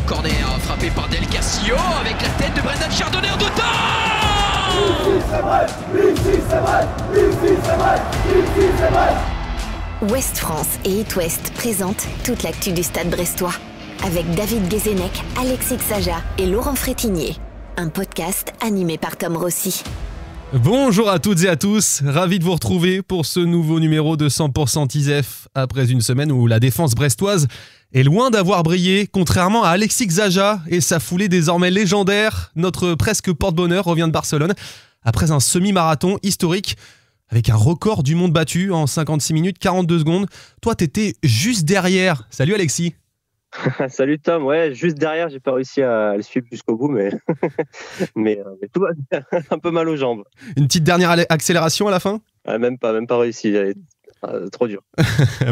Corner frappé par Del Castillo avec la tête de Brendan Chardonnay en deux temps. C'est vrai. Ouest France et It West présentent toute l'actu du Stade brestois avec David Guézenec, Alexis Xaja et Laurent Frétinier. Un podcast animé par Tom Rossi. Bonjour à toutes et à tous, ravi de vous retrouver pour ce nouveau numéro de 100% ISEF après une semaine où la défense brestoise est loin d'avoir brillé, contrairement à Alexis Xaja et sa foulée désormais légendaire. Notre presque porte-bonheur revient de Barcelone après un semi-marathon historique avec un record du monde battu en 56 minutes 42 secondes. Toi, t'étais juste derrière. Salut Alexis. Salut Tom, ouais, juste derrière, j'ai pas réussi à le suivre jusqu'au bout, mais, mais tout va bien, un peu mal aux jambes. Une petite dernière accélération à la fin ? Même pas réussi, trop dur.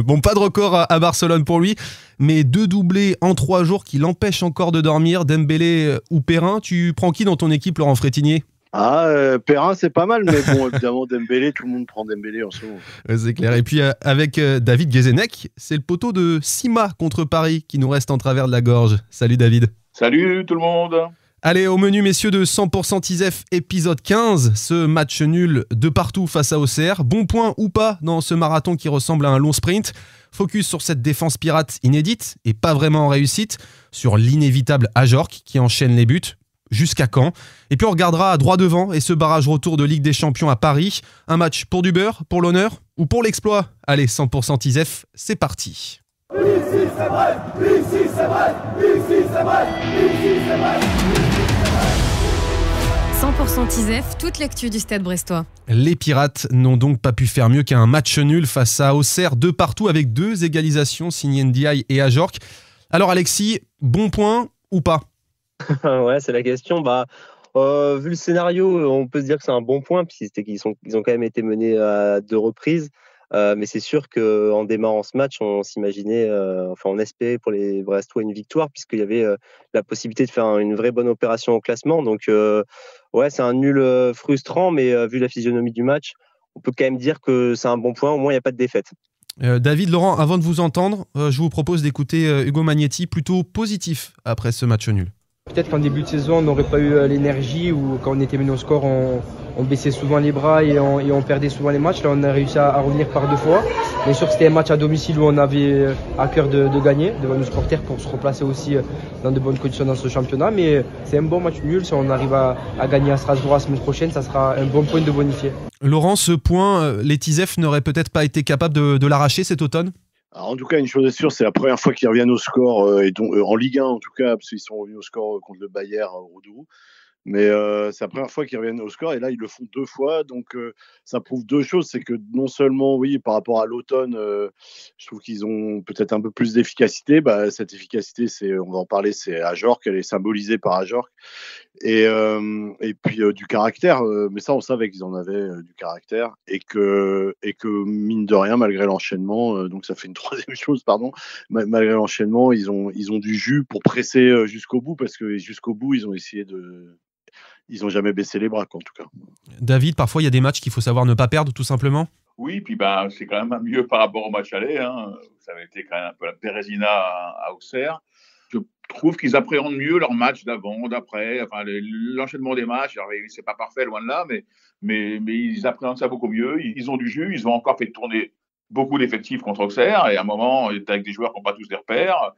Bon, pas de record à Barcelone pour lui, mais 2 doublés en 3 jours qui l'empêchent encore de dormir. Dembélé ou Perrin, tu prends qui dans ton équipe, Laurent Frétinier ? Perrin c'est pas mal, mais bon, évidemment Dembélé, tout le monde prend Dembélé en ce moment. C'est clair. Et puis avec David Guézenec, c'est le poteau de Sima contre Paris qui nous reste en travers de la gorge. Salut David. Salut tout le monde. Allez, au menu messieurs de 100% ISEF épisode 15, ce match nul de partout face à Auxerre. Bon point ou pas dans ce marathon qui ressemble à un long sprint. Focus sur cette défense pirate inédite et pas vraiment en réussite, sur l'inévitable Ajorc qui enchaîne les buts. Jusqu'à quand ? Et puis on regardera à droit devant et ce barrage retour de Ligue des Champions à Paris. Un match pour du beurre, pour l'honneur ou pour l'exploit ? Allez, 100% ISEF, c'est parti. Ici c'est vrai, ici c'est vrai, ici c'est vrai, ici c'est vrai. 100% ISEF, toute l'actu du Stade brestois. Les Pirates n'ont donc pas pu faire mieux qu'un match nul face à Auxerre, de partout avec 2 égalisations signées Ndiaye et Ajorc. Alors Alexis, bon point ou pas ? Ouais, c'est la question. Vu le scénario, on peut se dire que c'est un bon point, puisqu'ils ont quand même été menés à 2 reprises. Mais c'est sûr qu'en démarrant ce match, on s'imaginait, on espérait pour les Brestois une victoire, puisqu'il y avait la possibilité de faire une vraie bonne opération au classement. Donc, c'est un nul frustrant, mais vu la physionomie du match, on peut quand même dire que c'est un bon point. Au moins, il n'y a pas de défaite. David, Laurent, avant de vous entendre, je vous propose d'écouter Hugo Magnetti, plutôt positif après ce match nul. Peut-être qu'en début de saison, on n'aurait pas eu l'énergie, ou quand on était mené au score, on baissait souvent les bras et on perdait souvent les matchs. Là, on a réussi à revenir par 2 fois. Bien sûr que c'était un match à domicile où on avait à cœur de gagner devant nos supporters pour se replacer aussi dans de bonnes conditions dans ce championnat. Mais c'est un bon match nul. Si on arrive à gagner à Strasbourg la semaine prochaine, ça sera un bon point de bonifier. Laurent, ce point, les TISEF n'auraient peut-être pas été capables de l'arracher cet automne ? Alors, en tout cas, une chose est sûre, c'est la première fois qu'ils reviennent au score, et donc, en Ligue 1 en tout cas, parce qu'ils sont revenus au score contre le Bayer au Doubs. Mais c'est la première fois qu'ils reviennent au score, et là ils le font 2 fois, donc ça prouve 2 choses. C'est que non seulement, oui, par rapport à l'automne, je trouve qu'ils ont peut-être un peu plus d'efficacité. Cette efficacité, on va en parler, c'est Ajorc, elle est symbolisée par Ajorc, et puis du caractère. Mais ça, on savait qu'ils en avaient du caractère, et que mine de rien, malgré l'enchaînement, donc ça fait une troisième chose, pardon, malgré l'enchaînement, ils ont du jus pour presser jusqu'au bout, parce que jusqu'au bout, ils ont essayé ils n'ont jamais baissé les bras, en tout cas. David, parfois il y a des matchs qu'il faut savoir ne pas perdre, tout simplement. Oui, puis c'est quand même mieux par rapport au match aller. Ça avait été quand même un peu la Bérésina à Auxerre. Je trouve qu'ils appréhendent mieux leur match d'avant, d'après. L'enchaînement des matchs, alors, c'est pas parfait, loin de là, mais ils appréhendent ça beaucoup mieux. Ils ont du jus, ils ont encore fait tourner beaucoup d'effectifs contre Auxerre, et à un moment, avec des joueurs qui n'ont pas tous des repères.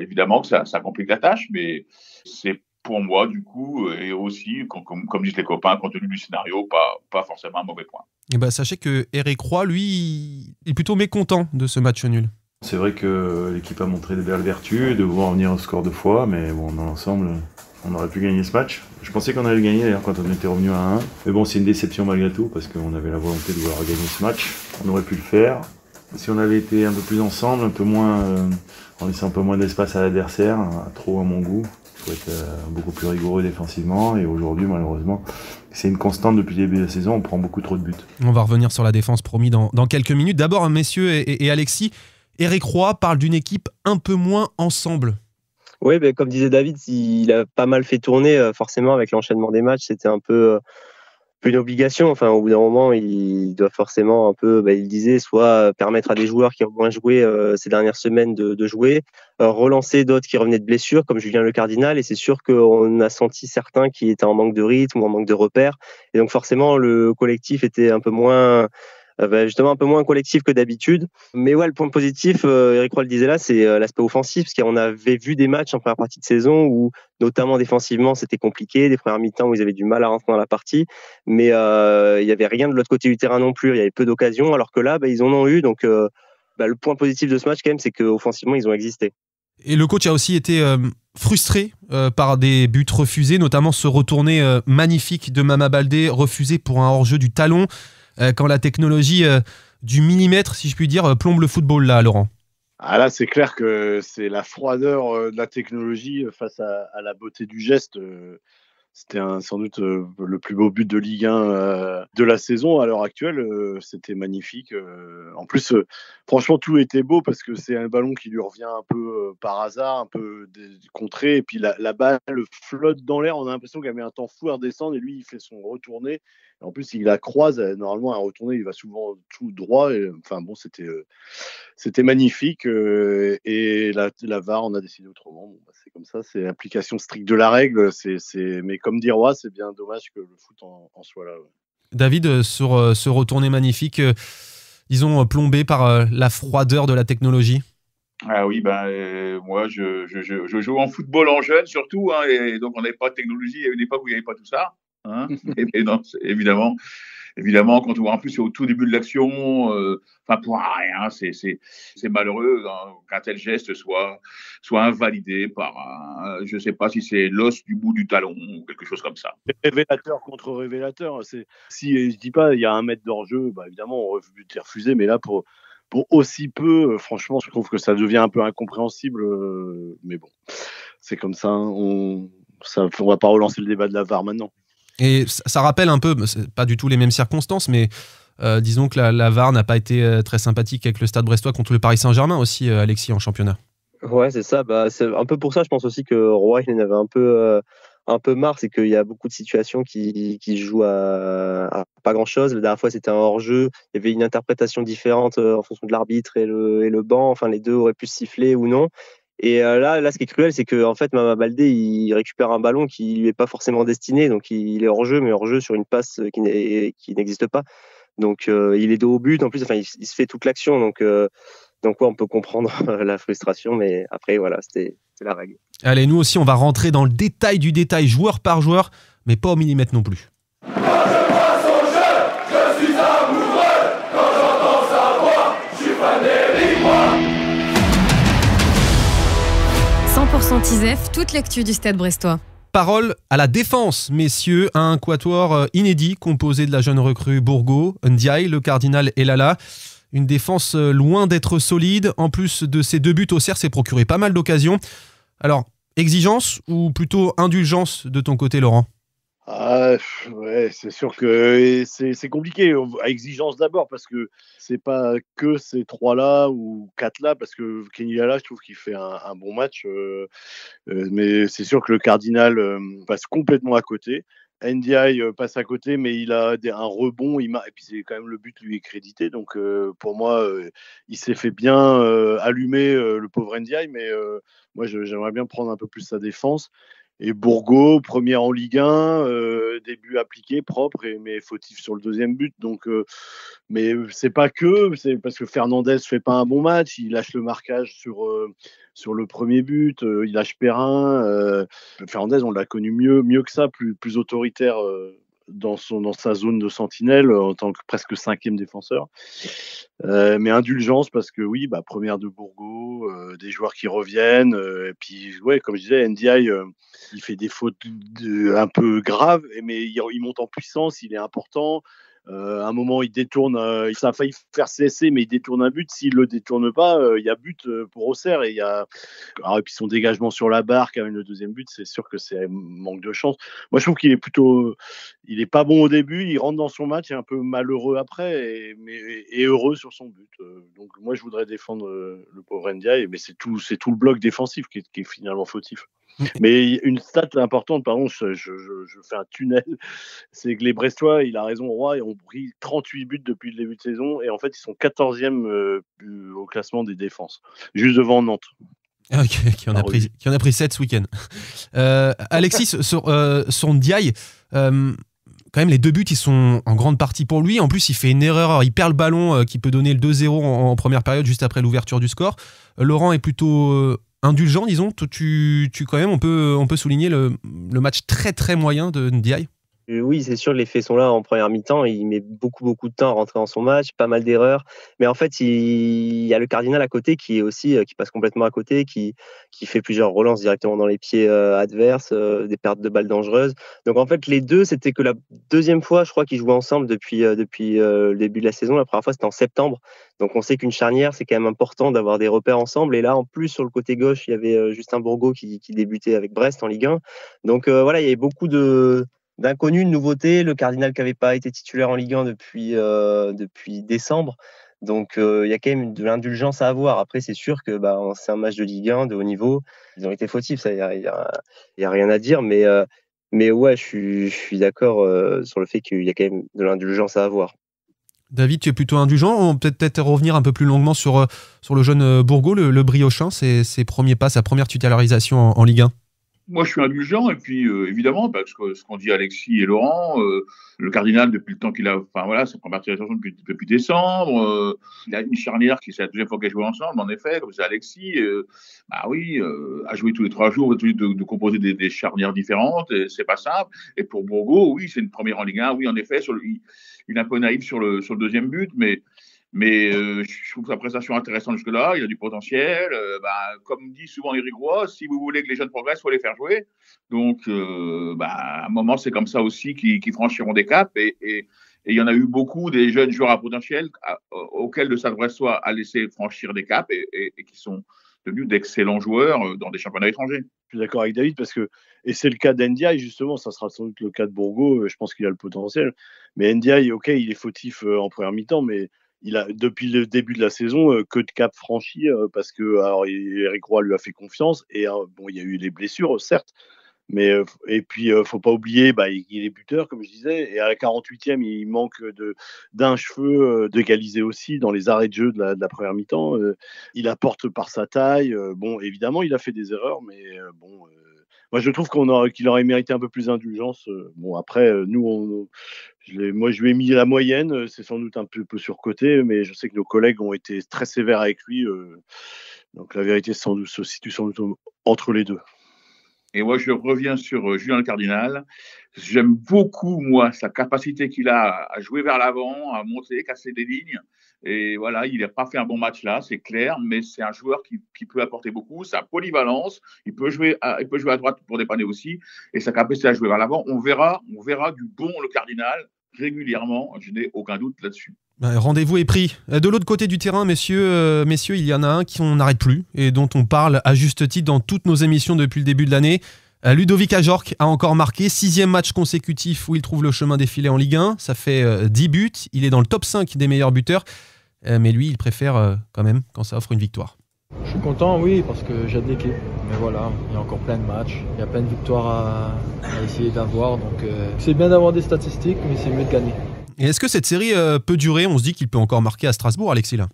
Évidemment que ça complique la tâche, mais c'est pour moi, du coup, et aussi, comme disent les copains, compte tenu du scénario, pas forcément un mauvais point. Et sachez que Eric Roy, lui, est plutôt mécontent de ce match nul. C'est vrai que l'équipe a montré de belles vertus, de voir revenir au score 2 fois, mais bon, dans l'ensemble, on aurait pu gagner ce match. Je pensais qu'on allait le gagner d'ailleurs quand on était revenu à 1. Mais bon, c'est une déception malgré tout, parce qu'on avait la volonté de vouloir gagner ce match. On aurait pu le faire. Si on avait été un peu plus ensemble, un peu moins, en laissant un peu moins d'espace à l'adversaire, trop à mon goût. Il faut être beaucoup plus rigoureux défensivement, et aujourd'hui, malheureusement, c'est une constante depuis le début de la saison, on prend beaucoup trop de buts. On va revenir sur la défense, promis, dans quelques minutes. D'abord, messieurs et Alexis, Eric Roy parle d'une équipe un peu moins ensemble. Oui, comme disait David, il a pas mal fait tourner, forcément avec l'enchaînement des matchs, c'était un peu une obligation. Enfin, au bout d'un moment, il doit forcément un peu, il disait, soit permettre à des joueurs qui ont moins joué ces dernières semaines de jouer, relancer d'autres qui revenaient de blessures, comme Julien Le Cardinal. Et c'est sûr qu'on a senti certains qui étaient en manque de rythme ou en manque de repères. Et donc forcément, le collectif était un peu moins justement un peu moins collectif que d'habitude. Mais ouais, le point positif, Eric Roy le disait là, c'est l'aspect offensif, parce qu'on avait vu des matchs en première partie de saison où, notamment défensivement, c'était compliqué, des premières mi-temps où ils avaient du mal à rentrer dans la partie, mais il y avait rien de l'autre côté du terrain non plus, il y avait peu d'occasions, alors que là, ils en ont eu, donc le point positif de ce match quand même, c'est qu'offensivement, ils ont existé. Et le coach a aussi été frustré par des buts refusés, notamment ce retourné magnifique de Mama Baldé, refusé pour un hors-jeu du talon, quand la technologie du millimètre, si je puis dire, plombe le football là, Laurent. Ah là, c'est clair que c'est la froideur de la technologie face à la beauté du geste. C'était sans doute le plus beau but de Ligue 1 de la saison à l'heure actuelle. C'était magnifique. En plus, franchement, tout était beau parce que c'est un ballon qui lui revient un peu par hasard, un peu contré. Et puis la balle flotte dans l'air. On a l'impression qu'elle met un temps fou à redescendre. Et lui, il fait son retourné. Et en plus, il la croise. Normalement, un retourné, il va souvent tout droit. C'était magnifique. Et la VAR, on a décidé autrement. Bon, c'est comme ça. C'est l'application stricte de la règle. Mais comme dit Roy, c'est bien dommage que le foot en soit là. Ouais. David, sur ce retourné magnifique, disons plombé par la froideur de la technologie. Ah oui, moi je joue en football en jeune surtout, hein, et donc on n'avait pas de technologie à une époque où il n'y avait pas tout ça. Hein, et non, évidemment, quand on voit en plus au tout début de l'action, pour rien, c'est malheureux qu'un tel geste soit invalidé par je sais pas si c'est l'os du bout du talon ou quelque chose comme ça. Révélateur contre révélateur. Si je dis pas il y a un mètre d'hors-jeu, évidemment on est refusé, mais là pour aussi peu, franchement, je trouve que ça devient un peu incompréhensible. Mais bon, c'est comme ça. On va pas relancer le débat de la VAR maintenant. Et ça rappelle un peu, c'est pas du tout les mêmes circonstances, mais disons que la VAR n'a pas été très sympathique avec le Stade Brestois contre le Paris Saint-Germain aussi, Alexis, en championnat. Ouais, c'est ça. C'est un peu pour ça, je pense aussi que Roy, il en avait un peu marre, c'est qu'il y a beaucoup de situations qui se jouent à pas grand-chose. La dernière fois, c'était un hors-jeu. Il y avait une interprétation différente en fonction de l'arbitre et le banc. Enfin, les deux auraient pu siffler ou non. Et là, ce qui est cruel, c'est que en fait, Mama Baldé, il récupère un ballon qui lui est pas forcément destiné. Donc, il est hors-jeu, mais hors-jeu sur une passe qui n'existe pas. Donc, il est dos au but. En plus, il se fait toute l'action. Donc ouais, on peut comprendre la frustration, mais après, voilà, c'est la règle. Allez, nous aussi, on va rentrer dans le détail du détail, joueur par joueur, mais pas au millimètre non plus. Quand je vois son jeu, je suis amoureux. Quand j'entends sa voix, je suis fan d'Eric Roy. 100% TISEF, toute l'actu du Stade Brestois. Parole à la défense, messieurs, un quatuor inédit composé de la jeune recrue Bourgault, Ndiaye, le Cardinal et Lala. Une défense loin d'être solide. En plus de ces 2 buts, Auxerre s'est procuré pas mal d'occasions. Alors, exigence ou plutôt indulgence de ton côté, Laurent ? Ouais, c'est sûr que c'est compliqué. Exigence d'abord parce que c'est pas que ces 3-là ou 4-là, parce que Kenny Lala, je trouve qu'il fait un bon match. Mais c'est sûr que le Cardinal passe complètement à côté. Ndiaye passe à côté, mais il a un rebond, et puis c'est quand même le but lui est crédité. Donc pour moi, il s'est fait bien allumer le pauvre Ndiaye, mais moi j'aimerais bien prendre un peu plus sa défense. Et Bourgault, première en Ligue 1, début appliqué, propre, mais fautif sur le 2e but. Donc, mais c'est pas c'est parce que Fernandez fait pas un bon match, il lâche le marquage sur le premier but, il lâche Perrin. Fernandez, on l'a connu mieux que ça, plus autoritaire dans sa zone de sentinelle en tant que presque 5e défenseur. Mais indulgence parce que oui, première de Bourgault, des joueurs qui reviennent, et puis ouais, comme je disais, Ndiaye, il fait des fautes un peu graves, mais il monte en puissance, il est important. À un moment, il détourne, ça a failli faire CSC, mais il détourne un but. S'il le détourne pas, il y a but pour Auxerre. Et et puis son dégagement sur la barre, avec le deuxième but, c'est sûr que c'est un manque de chance. Moi, je trouve qu'il il est pas bon au début, il rentre dans son match, il est un peu malheureux après, et heureux sur son but. Donc moi, je voudrais défendre le pauvre Ndiaye, mais c'est tout le bloc défensif qui est finalement fautif. Mais une stat importante, pardon, je fais un tunnel, c'est que les Brestois, il a raison, Roy, ont pris 38 buts depuis le début de saison, et en fait, ils sont 14e au classement des défenses, juste devant Nantes. Qui en a pris 7 ce week-end. Alexis, sur Ndiaye, quand même, les 2 buts, ils sont en grande partie pour lui. En plus, il fait une erreur, il perd le ballon qui peut donner le 2-0 en première période, juste après l'ouverture du score. Laurent est plutôt indulgent, disons. Quand même, on peut souligner le match très très moyen de Ndiaye. Oui, c'est sûr, les faits sont là en première mi-temps. Il met beaucoup de temps à rentrer dans son match, pas mal d'erreurs. Mais en fait, il y a le Cardinal à côté qui passe complètement à côté, qui fait plusieurs relances directement dans les pieds adverses, des pertes de balles dangereuses. Donc en fait, les deux, c'était que la deuxième fois, je crois, qu'ils jouaient ensemble depuis le début de la saison. La première fois, c'était en septembre. Donc on sait qu'une charnière, c'est quand même important d'avoir des repères ensemble. Et là, en plus, sur le côté gauche, il y avait Justin Bourgault qui débutait avec Brest en Ligue 1. Donc voilà, il y avait beaucoup d'inconnus, de nouveautés. Le Cardinal qui n'avait pas été titulaire en Ligue 1 depuis décembre. Donc, il y a quand même de l'indulgence à avoir. Après, c'est sûr que c'est un match de Ligue 1 de haut niveau. Ils ont été fautifs, ça, il y a rien à dire. Mais ouais, je suis d'accord sur le fait qu'il y a quand même de l'indulgence à avoir. David, tu es plutôt indulgent. On peut peut-être revenir un peu plus longuement sur le jeune Bourgault, le Briochin, ses premiers pas, sa première titularisation en Ligue 1. Moi, je suis indulgent, et puis évidemment, parce que ce qu'ont dit Alexis et Laurent, le Cardinal, depuis le temps qu'il a, enfin voilà, sa première titularisation depuis décembre, il a une charnière qui c'est la deuxième fois qu'ils jouent ensemble, en effet, comme c'est Alexis, à jouer tous les 3 jours, de composer des charnières différentes, et c'est pas simple. Et pour Bourgault, oui, c'est une première en Ligue 1, oui, en effet, il est un peu naïf sur le deuxième but, mais je trouve sa prestation intéressante jusque-là, il a du potentiel. Comme dit souvent Éric Roy, si vous voulez que les jeunes progressent, il faut les faire jouer. Donc, à un moment, c'est comme ça aussi qu'ils franchiront des caps. Et il y en a eu beaucoup des jeunes joueurs à potentiel auxquels le Stade Brestois a laissé franchir des caps et qui sont devenus d'excellents joueurs dans des championnats étrangers. Je suis d'accord avec David et c'est le cas d'Ndiaye, justement, ça sera sans doute le cas de Bourgault, je pense qu'il a le potentiel. Mais Ndiaye, ok, il est fautif en première mi-temps, mais il a, depuis le début de la saison, que de cap franchi, parce que Éric Roy lui a fait confiance, et il y a eu les blessures, certes, mais et puis faut pas oublier, il est buteur, comme je disais, et à la 48e, il manque d'un cheveu d'égaliser aussi dans les arrêts de jeu de la première mi-temps. Il apporte par sa taille. Évidemment, il a fait des erreurs, mais moi, je trouve qu'il aurait mérité un peu plus d'indulgence. Après, moi, je lui ai mis la moyenne. C'est sans doute un peu surcoté, mais je sais que nos collègues ont été très sévères avec lui. Donc, la vérité se situe sans doute entre les deux. Et moi, je reviens sur Julien Le Cardinal. J'aime beaucoup, moi, sa capacité qu'il a à jouer vers l'avant, à monter, casser des lignes. Et voilà, il n'a pas fait un bon match là, c'est clair, mais c'est un joueur qui peut apporter beaucoup. Sa polyvalence, il peut jouer à droite pour dépanner aussi. Et sa capacité à jouer vers l'avant, on verra du bon Le Cardinal régulièrement. Je n'ai aucun doute là-dessus. Rendez-vous est pris. De l'autre côté du terrain, messieurs, il y en a un qu'on n'arrête plus et dont on parle à juste titre dans toutes nos émissions depuis le début de l'année. Ludovic Ajorc a encore marqué, 6e match consécutif où il trouve le chemin défilé en Ligue 1. Ça fait 10 buts. Il est dans le top 5 des meilleurs buteurs. Mais lui, il préfère quand même quand ça offre une victoire. Je suis content, oui, parce que j'aide l'équipe. Mais voilà, il y a encore plein de matchs. Il y a plein de victoires à essayer d'avoir. Donc c'est bien d'avoir des statistiques, mais c'est mieux de gagner. Et est-ce que cette série peut durer ? On se dit qu'il peut encore marquer à Strasbourg, Alexis, là.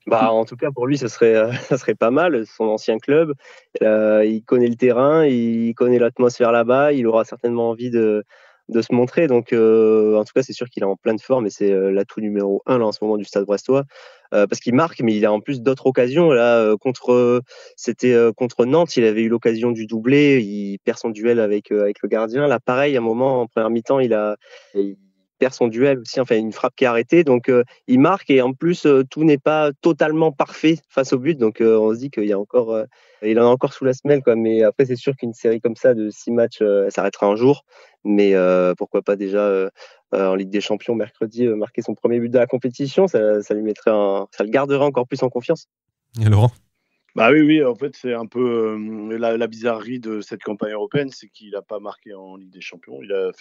En tout cas, pour lui, ça serait pas mal. Son ancien club, il connaît le terrain, il connaît l'atmosphère là-bas, il aura certainement envie de se montrer. Donc, en tout cas, c'est sûr qu'il est en pleine forme et c'est l'atout numéro 1 là, en ce moment du Stade Brestois. Parce qu'il marque, mais il a en plus d'autres occasions. Là, c'était contre Nantes, il avait eu l'occasion du doublé, il perd son duel avec le gardien. Là, pareil, à un moment, en première mi-temps, il perd son duel aussi, enfin une frappe qui est arrêtée, donc il marque et en plus tout n'est pas totalement parfait face au but, donc on se dit qu'il y a encore, il en a encore sous la semelle quoi. Mais après c'est sûr qu'une série comme ça de 6 matchs, elle s'arrêtera un jour, mais pourquoi pas déjà en Ligue des Champions mercredi, marquer son premier but de la compétition, ça lui mettrait ça le garderait encore plus en confiance. Et Laurent ? Bah oui, en fait, c'est un peu la bizarrerie de cette campagne européenne, c'est qu'il n'a pas marqué en Ligue des Champions. Il a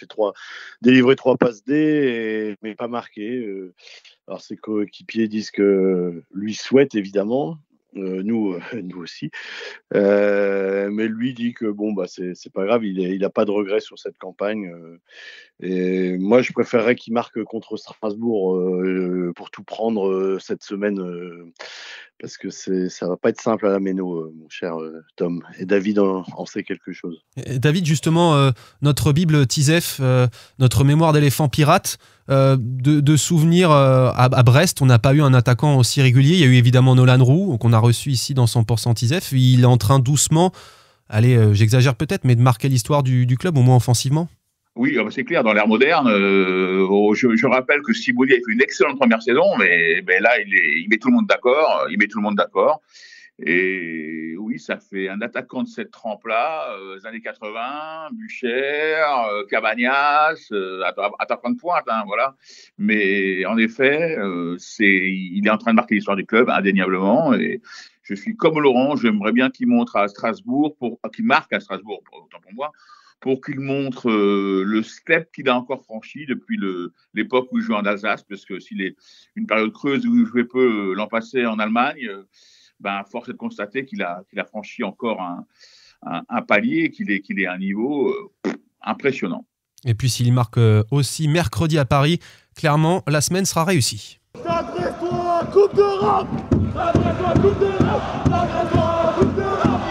délivré 3 passes D, mais pas marqué. Alors, ses coéquipiers disent que lui souhaite, évidemment. Nous aussi. Mais lui dit que c'est pas grave, il a pas de regrets sur cette campagne. Et moi, je préférerais qu'il marque contre Strasbourg pour tout prendre cette semaine. Parce que ça va pas être simple à la méno, mon cher Tom. Et David en sait quelque chose. Et David, justement, notre Bible Tizef, notre mémoire d'éléphant pirate, de souvenirs à Brest, on n'a pas eu un attaquant aussi régulier. Il y a eu évidemment Nolan Roux, qu'on a reçu ici dans 100% Tizef. Il est en train doucement, j'exagère peut-être, mais de marquer l'histoire du club, au moins offensivement. Oui, c'est clair, dans l'ère moderne, je rappelle que Sibouli a fait une excellente première saison, mais là, il met tout le monde d'accord. Et oui, ça fait un attaquant de cette trempe-là, années 80, Bucher, Cabagnas, attaquant de pointe, voilà. Mais en effet, il est en train de marquer l'histoire du club, indéniablement. Et je suis comme Laurent, j'aimerais bien qu'il marque à Strasbourg, autant pour moi, pour qu'il montre le step qu'il a encore franchi depuis l'époque où il jouait en Alsace, parce que s'il est une période creuse où il jouait peu l'an passé en Allemagne, force est de constater qu'il a franchi encore un palier, qu'il est à un niveau impressionnant. Et puis s'il marque aussi mercredi à Paris, clairement, la semaine sera réussie. Stade Brestois, Coupe d'Europe! Stade Brestois, Coupe d'Europe! Stade Brestois, Coupe d'Europe!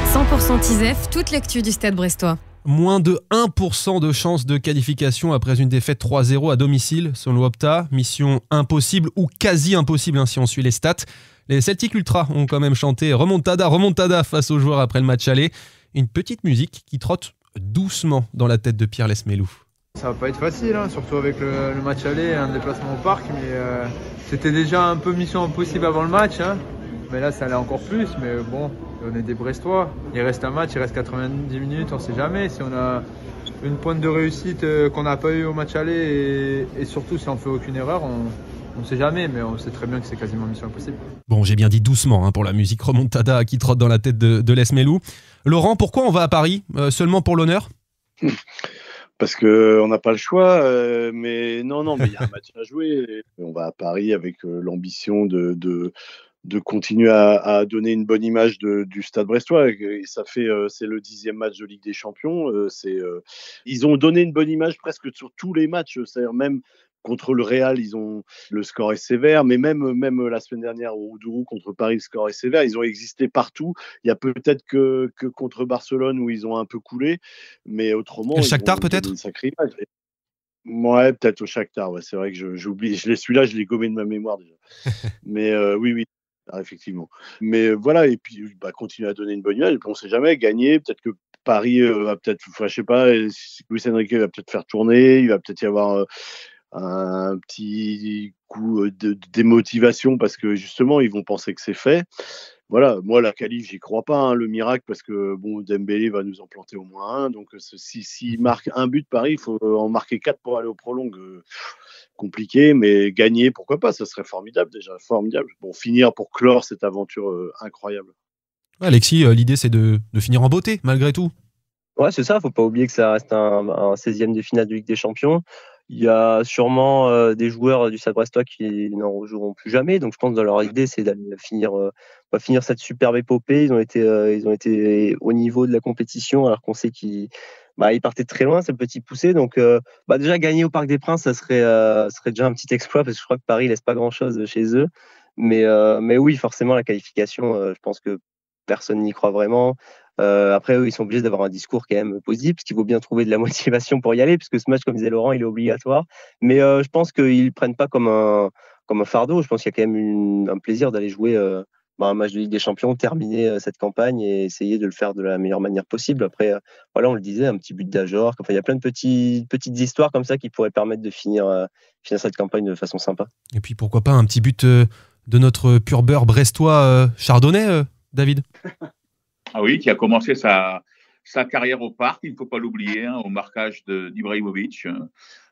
100% Tizef, toute l'actu du Stade brestois. Moins de 1% de chance de qualification après une défaite 3-0 à domicile, selon Opta. Mission impossible ou quasi impossible si on suit les stats. Les Celtic Ultra ont quand même chanté remontada face aux joueurs après le match aller. Une petite musique qui trotte doucement dans la tête de Pierre Lesmelou. Ça va pas être facile, surtout avec le match aller, un déplacement au parc, mais c'était déjà un peu mission impossible avant le match. Mais là, ça allait encore plus, mais bon, on est des Brestois. Il reste un match, il reste 90 minutes, on ne sait jamais. Si on a une pointe de réussite qu'on n'a pas eu au match aller, et surtout si on ne fait aucune erreur, on ne sait jamais, mais on sait très bien que c'est quasiment mission impossible. Bon, j'ai bien dit doucement pour la musique remontada qui trotte dans la tête de Lesmelou. Laurent, pourquoi on va à Paris seulement pour l'honneur ? Parce qu'on n'a pas le choix, mais il y a un match à jouer. On va à Paris avec l'ambition de continuer à donner une bonne image du Stade brestois. Et c'est le 10e match de Ligue des Champions. Ils ont donné une bonne image presque sur tous les matchs. C'est-à-dire même contre le Real, le score est sévère, mais même la semaine dernière au Roudourou contre Paris, le score est sévère. Ils ont existé partout. Il y a peut-être que contre Barcelone où ils ont un peu coulé, mais autrement. Et le Shakhtar peut-être. Une sacrée image. Ouais, peut-être au Shakhtar. Ouais, c'est vrai que j'oublie. Celui-là, je l'ai gommé de ma mémoire déjà. Mais oui. Effectivement. Mais voilà, et puis continuer à donner une bonne image. On ne sait jamais, gagner. Peut-être que Paris va peut-être, je sais pas, Luis Enrique va peut-être faire tourner. Il va peut-être y avoir un petit coup de démotivation parce que justement, ils vont penser que c'est fait. Voilà, moi, la qualif, j'y crois pas, le miracle, parce que Dembélé va nous en planter au moins un. Donc, s'il marque un but Paris, il faut en marquer 4 pour aller au prolong. Compliqué, mais gagner, pourquoi pas, ça serait formidable déjà, formidable. Bon, finir pour clore cette aventure incroyable. Alexis, l'idée c'est de finir en beauté, malgré tout. Ouais, c'est ça, faut pas oublier que ça reste un 16e de finale de Ligue des Champions. Il y a sûrement des joueurs du Stade brestois qui n'en rejoueront plus jamais, donc je pense que dans leur idée c'est d'aller finir cette superbe épopée. Ils ont été au niveau de la compétition, alors qu'on sait qu'ils partaient très loin, c'est le petit poussé. Donc déjà gagner au Parc des Princes, ça serait déjà un petit exploit, parce que je crois que Paris laisse pas grand chose chez eux. Mais oui, forcément la qualification, je pense que personne n'y croit vraiment. Après, eux, ils sont obligés d'avoir un discours quand même positif, parce qu'il faut bien trouver de la motivation pour y aller, puisque ce match, comme disait Laurent, il est obligatoire. Mais je pense qu'ils ne prennent pas comme un fardeau. Je pense qu'il y a quand même un plaisir d'aller jouer un match de Ligue des Champions, terminer cette campagne et essayer de le faire de la meilleure manière possible. Après, on le disait, un petit but d'Ajor. Enfin, il y a plein de petites histoires comme ça qui pourraient permettre de finir cette campagne de façon sympa. Et puis, pourquoi pas un petit but de notre pur beurre brestois Chardonnay, David ? Ah oui, qui a commencé sa sa carrière au Parc, il ne faut pas l'oublier, au marquage d'Ibrahimovic,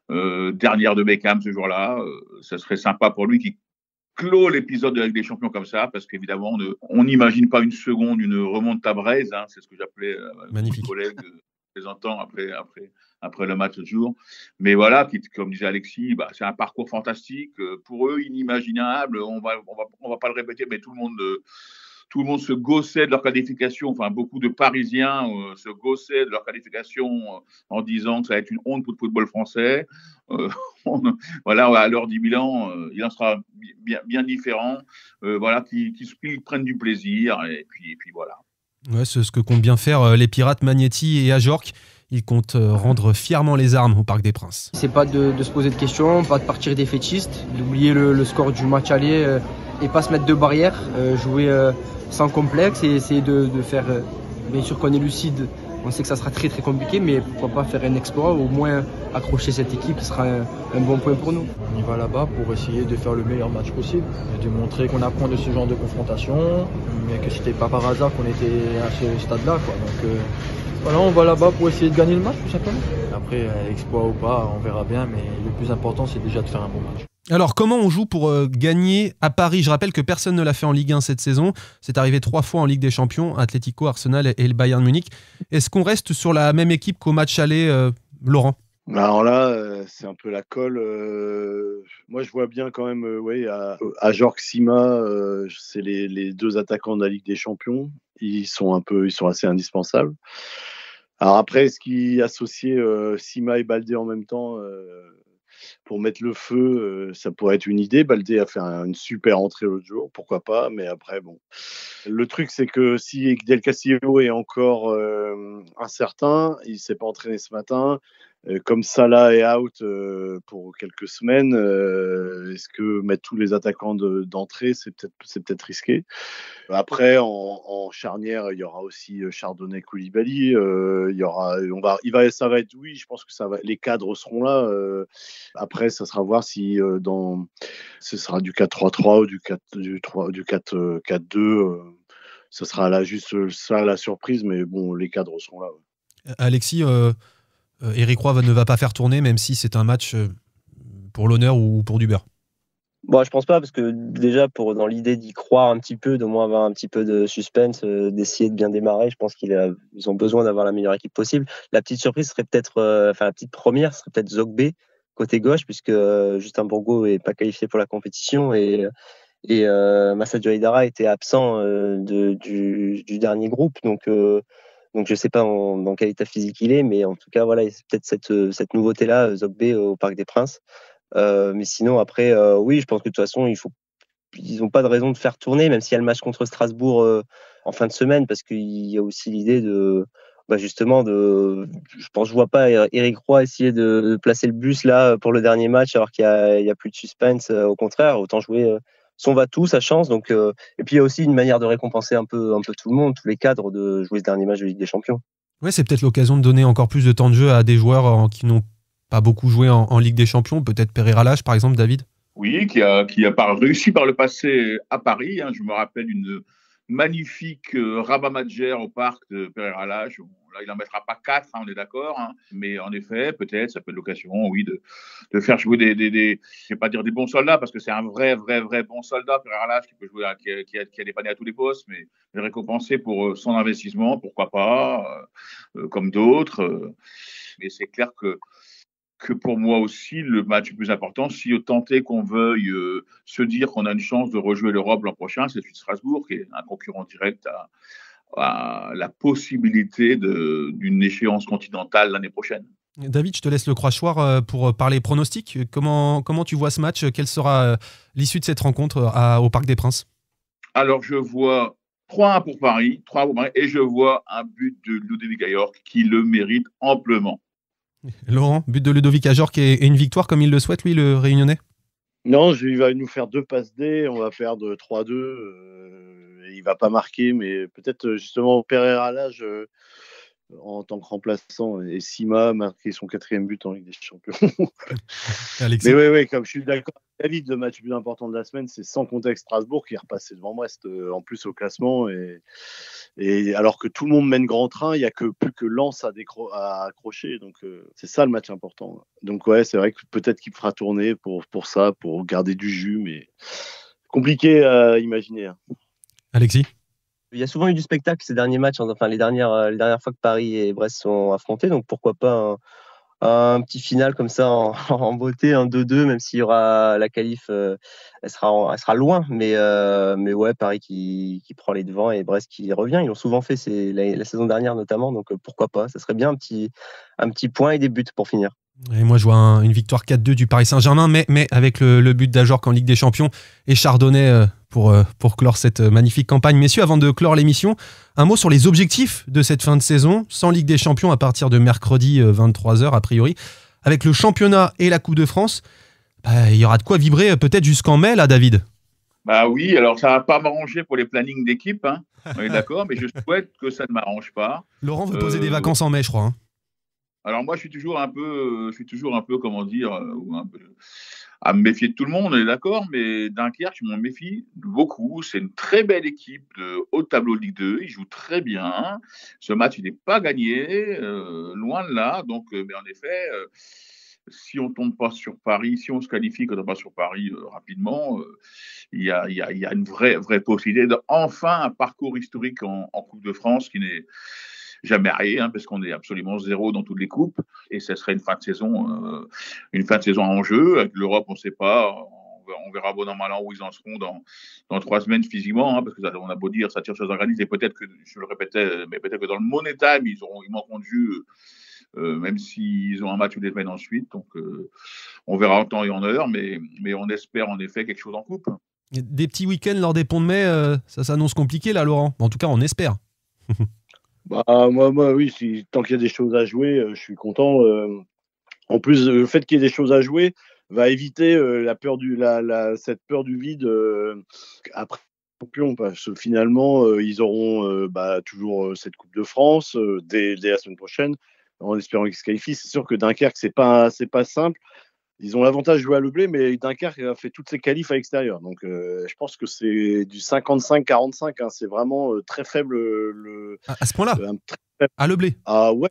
dernière de Beckham ce jour-là. Ça serait sympa pour lui qu'il clôt l'épisode de la Ligue des Champions comme ça, parce qu'évidemment, on n'imagine pas une seconde une remontada braise, c'est ce que j'appelais mes collègues présentant après le match de jour. Mais voilà, comme disait Alexis, c'est un parcours fantastique. Pour eux, inimaginable. On va pas le répéter, mais tout le monde se gaussait de leur qualification. Enfin, beaucoup de Parisiens se gaussaient de leur qualification en disant que ça va être une honte pour le football français. Voilà, à l'heure du bilan, il en sera bien différent. Voilà, qu'ils prennent du plaisir et puis voilà. Ouais, c'est ce que comptent bien faire les Pirates Magnetti et Ajorc. Ils comptent rendre fièrement les armes au Parc des Princes. C'est pas de se poser de questions, pas de partir défaitiste, d'oublier le score du match aller et pas se mettre de barrière, jouer sans complexe et essayer de faire. Bien sûr qu'on est lucide, on sait que ça sera très très compliqué, mais pourquoi pas faire un exploit, au moins accrocher cette équipe, qui sera un bon point pour nous. On y va là-bas pour essayer de faire le meilleur match possible, et de montrer qu'on apprend de ce genre de confrontation, mais que c'était pas par hasard qu'on était à ce stade-là, quoi. Donc voilà, on va là-bas pour essayer de gagner le match, tout simplement. Après, exploit ou pas, on verra bien, mais le plus important, c'est déjà de faire un bon match. Alors, comment on joue pour gagner à Paris ? Je rappelle que personne ne l'a fait en Ligue 1 cette saison. C'est arrivé 3 fois en Ligue des Champions, Atlético, Arsenal et le Bayern Munich. Est-ce qu'on reste sur la même équipe qu'au match aller, Laurent ? Alors là, c'est un peu la colle. Moi, je vois bien quand même, Ajorc, Sima, c'est les 2 attaquants de la Ligue des Champions. Ils sont assez indispensables. Alors après, est-ce qu'ils associer Sima et Baldé en même temps pour mettre le feu, ça pourrait être une idée. Baldé a fait une super entrée l'autre jour, pourquoi pas, mais après, bon. Le truc, c'est que si Del Castillo est encore incertain, il ne s'est pas entraîné ce matin, comme Salah est out pour quelques semaines, est-ce que mettre tous les attaquants d'entrée, c'est peut-être risqué. Après, en charnière, il y aura aussi Chardonnay, Koulibaly. Ça va être, oui, je pense que les cadres seront là. Après, ça sera voir si ce sera du 4-3-3 ou du 4-4-2. Ça sera là juste ça la surprise, mais bon, les cadres seront là. Ouais. Alexis, Eric Roy ne va pas faire tourner, même si c'est un match pour l'honneur ou pour du beurre. Bon, je pense pas, parce que déjà, dans l'idée d'y croire un petit peu, de moins avoir un petit peu de suspense, d'essayer de bien démarrer, je pense qu'ils ont besoin d'avoir la meilleure équipe possible. La petite surprise serait peut-être, la petite première serait peut-être Zogbe, côté gauche, puisque Justin Bourgault n'est pas qualifié pour la compétition et Massadio Haidara était absent du dernier groupe. Donc je sais pas dans quel état physique il est, mais en tout cas, voilà, c'est peut-être cette nouveauté-là, Zogbe au Parc des Princes. Mais sinon, après, oui, je pense que de toute façon, ils n'ont pas de raison de faire tourner, même s'il y a le match contre Strasbourg en fin de semaine, parce qu'il y a aussi l'idée je vois pas Eric Roy essayer de placer le bus là pour le dernier match, alors qu'il y a plus de suspense. Au contraire, autant jouer son va-tout, sa chance. Donc, et puis il y a aussi une manière de récompenser un peu tout le monde, tous les cadres, de jouer ce dernier match de Ligue des Champions. Ouais, c'est peut-être l'occasion de donner encore plus de temps de jeu à des joueurs qui n'ont pas beaucoup joué en Ligue des Champions, peut-être Pereira Lage par exemple, David ? Oui, qui a réussi par le passé à Paris. Je me rappelle une magnifique Rabat Madjer au Parc de Pereira Lage. Là, il n'en mettra pas 4, on est d'accord. Mais en effet, peut-être, ça peut être l'occasion, oui, de faire jouer je ne vais pas dire des bons soldats, parce que c'est un vrai bon soldat, Pereira Lage, qui peut jouer, qui a dépanné à tous les postes, mais récompensé pour son investissement, pourquoi pas, comme d'autres. Mais c'est clair que pour moi aussi, le match le plus important, si tant est qu'on veuille se dire qu'on a une chance de rejouer l'Europe l'an prochain, c'est celui de Strasbourg, qui est un concurrent direct à la possibilité d'une échéance continentale l'année prochaine. David, je te laisse le crachoir pour parler pronostics. Comment tu vois ce match ? Quelle sera l'issue de cette rencontre au Parc des Princes ? Alors, je vois 3-1 pour Paris, et je vois un but de Ludovic Ajorc qui le mérite amplement. Laurent, but de Ludovic Ajorc et une victoire comme il le souhaite, lui, le Réunionnais ? Non, il va nous faire 2 passes D, on va perdre 3-2. Il va pas marquer, mais peut-être justement Pereira Lage, en tant que remplaçant, et Sima a marqué son 4e but en Ligue des Champions. Alexis. Mais oui, comme je suis d'accord avec David, le match le plus important de la semaine, c'est sans contexte Strasbourg qui est repassé devant Brest, en plus au classement. Et alors que tout le monde mène grand train, il n'y a plus que Lens à accrocher. Donc c'est ça le match important. Donc ouais, c'est vrai que peut-être qu'il fera tourner pour ça, pour garder du jus, mais compliqué à imaginer. Alexis. Il y a souvent eu du spectacle ces derniers matchs, enfin les dernières fois que Paris et Brest sont affrontés, donc pourquoi pas un petit final comme ça en beauté, un 2-2, même s'il y aura la qualif, elle sera loin, mais ouais, Paris qui prend les devants et Brest qui revient. Ils l'ont souvent fait la saison dernière notamment, donc pourquoi pas. Ça serait bien un petit point et des buts pour finir. Et moi je vois une victoire 4-2 du Paris Saint-Germain, mais avec le but d'Ajorc en Ligue des Champions et Chardonnay pour clore cette magnifique campagne. Messieurs, avant de clore l'émission, un mot sur les objectifs de cette fin de saison, sans Ligue des Champions à partir de mercredi 23h a priori, avec le championnat et la Coupe de France. Il y aura de quoi vibrer peut-être jusqu'en mai là, David. Bah oui, alors ça va pas m'arranger pour les plannings d'équipe, hein. On est d'accord, mais je souhaite que ça ne m'arrange pas. Laurent veut poser des vacances en mai, je crois. Hein. Alors moi, je suis toujours un peu, comment dire, à me méfier de tout le monde, on est d'accord, mais Dunkerque, je m'en méfie beaucoup. C'est une très belle équipe de haut tableau de Ligue 2, ils jouent très bien. Ce match, il n'est pas gagné, loin de là. Donc, mais en effet, si on tombe pas sur Paris, si on se qualifie quand on tombe pas sur Paris rapidement, il y a une vraie possibilité d'enfin un parcours historique en Coupe de France qui n'est jamais arrivé, parce qu'on est absolument 0 dans toutes les coupes, et ce serait une fin de saison en jeu. Avec l'Europe, on ne sait pas, on verra bon an mal an où ils en seront dans 3 semaines physiquement, parce que ça, on a beau dire ça tire sur les organismes, et peut-être que, je le répétais, mais peut-être que dans le Money Time, ils manqueront de jus, même s'ils ont un match ou des semaines ensuite. Donc on verra en temps et en heure, mais on espère en effet quelque chose en coupe. Des petits week-ends lors des ponts de mai, ça s'annonce compliqué là, Laurent. En tout cas, on espère. Moi, oui, tant qu'il y a des choses à jouer, je suis content. En plus, le fait qu'il y ait des choses à jouer va éviter cette peur du vide après champion, parce que finalement, ils auront toujours cette Coupe de France dès la semaine prochaine, en espérant qu'ils se qualifient. C'est sûr que Dunkerque, c'est pas simple. Ils ont l'avantage de jouer à Le Blé, mais Dunkerque a fait toutes ses qualifs à l'extérieur. Donc, je pense que c'est du 55-45. Hein. C'est vraiment très faible. À ce point-là à Le Blé. Ah ouais.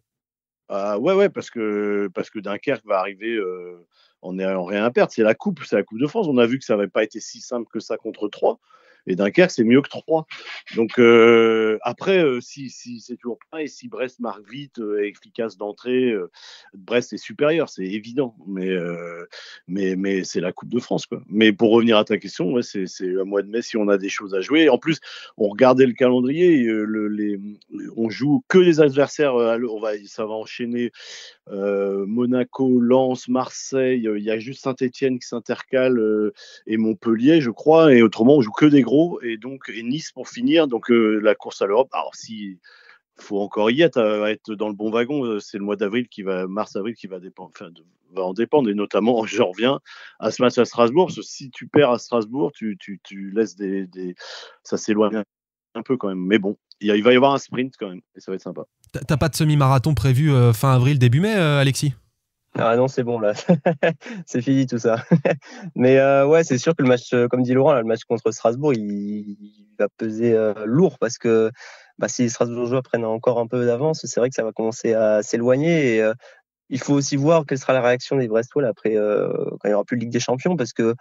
Ouais, parce que Dunkerque va arriver en rien à perdre. C'est la Coupe de France. On a vu que ça n'avait pas été si simple que ça contre 3. Et Dunkerque, c'est mieux que 3. Donc, après, si c'est toujours pareil, si Brest marque vite, est efficace d'entrée, Brest est supérieur, c'est évident. Mais c'est la Coupe de France, quoi. Mais pour revenir à ta question, ouais, c'est le mois de mai si on a des choses à jouer. En plus, on regardait le calendrier, on joue que les adversaires. Ça va enchaîner Monaco, Lens, Marseille. Il y a juste Saint-Etienne qui s'intercale et Montpellier, je crois. Et autrement, on joue que des gros, et Nice pour finir. Donc la course à l'Europe, alors si faut encore y être dans le bon wagon, c'est le mois d'avril mars-avril qui va en dépendre, et notamment je reviens à ce match à Strasbourg, parce que si tu perds à Strasbourg, tu laisses ça s'éloigne un peu quand même, mais bon, il va y avoir un sprint quand même, et ça va être sympa. T'as pas de semi-marathon prévu fin avril, début mai, Alexis? Ah non, c'est bon là, c'est fini tout ça. Mais ouais, c'est sûr que le match, comme dit Laurent, le match contre Strasbourg, il va peser lourd, parce que si les Strasbourgeois prennent encore un peu d'avance, c'est vrai que ça va commencer à s'éloigner. Et il faut aussi voir quelle sera la réaction des Brestois là, après, quand il n'y aura plus de Ligue des Champions, parce que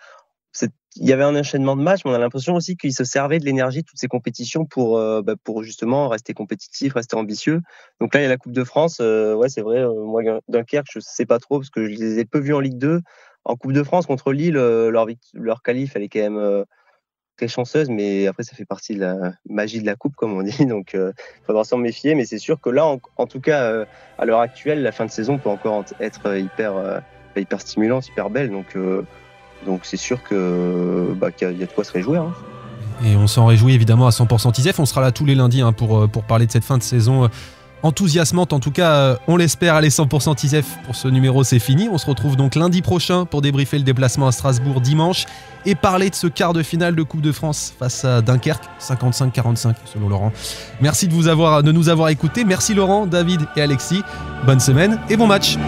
il y avait un enchaînement de matchs, mais on a l'impression aussi qu'ils se servaient de l'énergie de toutes ces compétitions pour justement rester compétitifs, rester ambitieux. Donc là, il y a la Coupe de France. Ouais, c'est vrai, moi, Dunkerque, je ne sais pas trop, parce que je les ai peu vus en Ligue 2. En Coupe de France, contre Lille, leur qualif, elle est quand même très chanceuse, mais après, ça fait partie de la magie de la Coupe, comme on dit. Donc, il faudra s'en méfier. Mais c'est sûr que là, en tout cas, à l'heure actuelle, la fin de saison peut encore être hyper stimulante, hyper belle. Donc c'est sûr qu'il y a de quoi se réjouir. Hein. Et on s'en réjouit évidemment à 100% ISEF. On sera là tous les lundis pour parler de cette fin de saison enthousiasmante. En tout cas, on l'espère. Allez, 100% ISEF pour ce numéro, c'est fini. On se retrouve donc lundi prochain pour débriefer le déplacement à Strasbourg dimanche et parler de ce quart de finale de Coupe de France face à Dunkerque, 55-45 selon Laurent. Merci de nous avoir écoutés. Merci Laurent, David et Alexis. Bonne semaine et bon match.